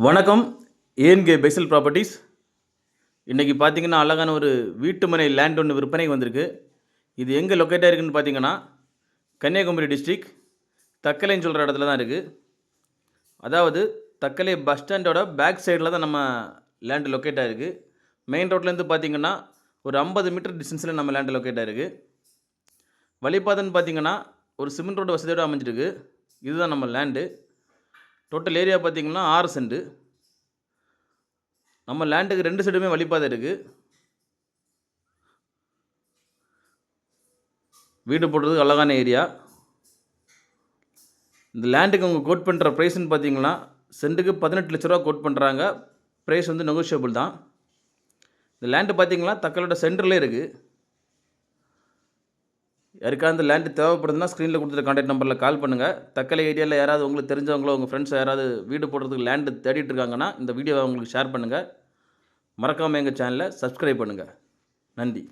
வணக்கம். ஏஎன்கே Bessel properties. இன்றைக்கி பார்த்தீங்கன்னா அழகான ஒரு வீட்டுமனை லேண்ட் ஒன்று விற்பனைக்கு வந்திருக்கு. இது எங்கே லொக்கேட் ஆகிருக்குன்னு பார்த்தீங்கன்னா கன்னியாகுமரி டிஸ்ட்ரிக் தக்கலைன்னு சொல்கிற இடத்துல தான் இருக்குது. அதாவது தக்கலை பஸ் ஸ்டாண்டோட பேக் சைடில் தான் நம்ம லேண்டு லொக்கேட் ஆகிருக்கு. மெயின் ரோட்லேருந்து பார்த்தீங்கன்னா ஒரு 50 மீட்டர் டிஸ்டன்ஸில் நம்ம லேண்டு லொக்கேட் ஆகிருக்கு. வழிபாதைன்னு பார்த்தீங்கன்னா ஒரு சிமெண்ட் ரோடு வசதியோடு அமைஞ்சிருக்கு. இதுதான் நம்ம லேண்டு. டோட்டல் ஏரியா பார்த்திங்கன்னா 6 சென்ட். நம்ம லேண்டுக்கு 2 சைடுமே வழிபாதை இருக்குது. வீடு போடுறதுக்கு அழகான ஏரியா. இந்த லேண்டுக்கு அவங்க கோட் பண்ணுற ப்ரைஸ்ன்னு பார்த்தீங்கன்னா சென்ட்டுக்கு 18 லட்ச ரூபா கோட் பண்ணுறாங்க. ப்ரைஸ் வந்து நெகோஷியபிள் தான். இந்த லேண்டு பார்த்தீங்கன்னா தக்கலோட சென்டர்லேயே இருக்குது. யாருக்காவது அந்த லேண்டு தேவைப்படுதுன்னா ஸ்க்ரீனில் கொடுத்துருக்க கான்டாக்ட் நம்பரில் கால் பண்ணுங்கள். தக்கலை ஏரியாவில் யாராவது உங்களுக்கு தெரிஞ்சவங்களோ உங்கள் ஃப்ரெண்ட்ஸ் யாராவது வீடு போடுறதுக்கு லேண்டு தேடிட்டு இருக்காங்கன்னா இந்த வீடியோவை அவங்களுக்கு ஷேர் பண்ணுங்கள். மறக்காமல் எங்கள் சேனலை சப்ஸ்கிரைப் பண்ணுங்கள். நன்றி.